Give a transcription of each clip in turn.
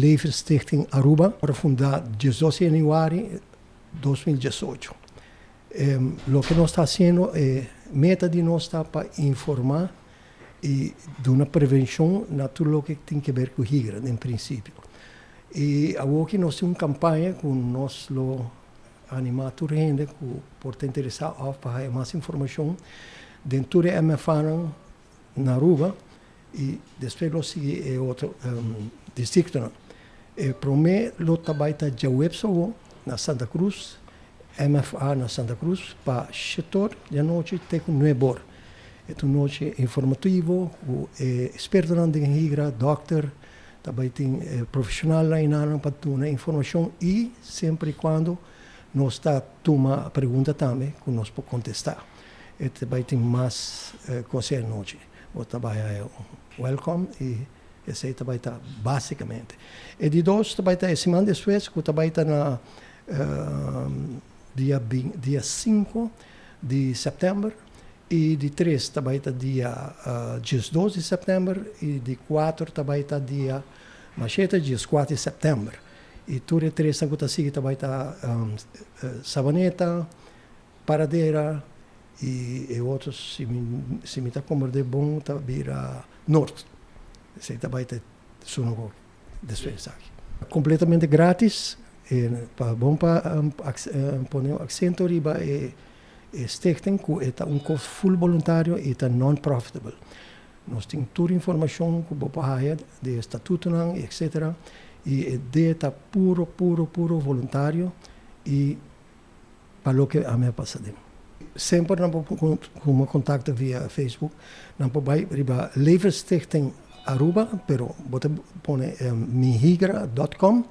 Leverstichting Aruba, fundada 12 de januário de 2018. Lo que nós está fazendo meta de nós está para informar e de uma prevenção na tudo o que tem a ver com a higra, em princípio. E agora nós temos uma campanha com nós animar a gente que pode interessar para mais informação dentro da MFAN na Aruba e depois nós seguimos outro distrito. Para mim, nós trabalhamos já website na Santa Cruz, MFA na Santa Cruz, para setor de noite tem um nebor. É uma noite informativo, experto na higra, doctor, também tem profissional lá para dar informação e sempre quando nós está tomando pergunta também que nós podemos contestar. E também tem mais coisas à noite. O trabalho é welcome e esse também está basicamente. E de dois também está semana depois que também está na dia 5 de setembro e de 3 também está dia 12 de setembro e de 4 também está dia Macheta, dia 4 de setembro. E tudo três também está Sabaneta, Paradeira e outros, se me está como de bom, está vira Norte. Esse também está suno desfez aqui. Completamente grátis, bom para pôr o acento riba e stichting que é custo full voluntário e está non-profitable. Nós temos toda a informação que você pode de estatuto, etc. E a ideia está puro voluntário e para o que a minha passada. Sempre não como contacto via Facebook, não pode ir para Leverstichting Aruba, pero você põe mihigra.com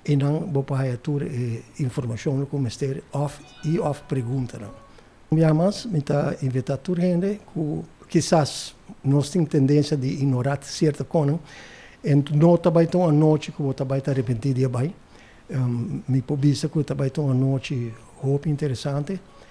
e não você pode ter informação como ester off pergunta. Mas me está invitando toda gente que quizás nós temos tendência de ignorar certa coisa. E não também tem uma noite que você vai estar arrependido de ir. Me pode dizer que também tem uma noite interessante.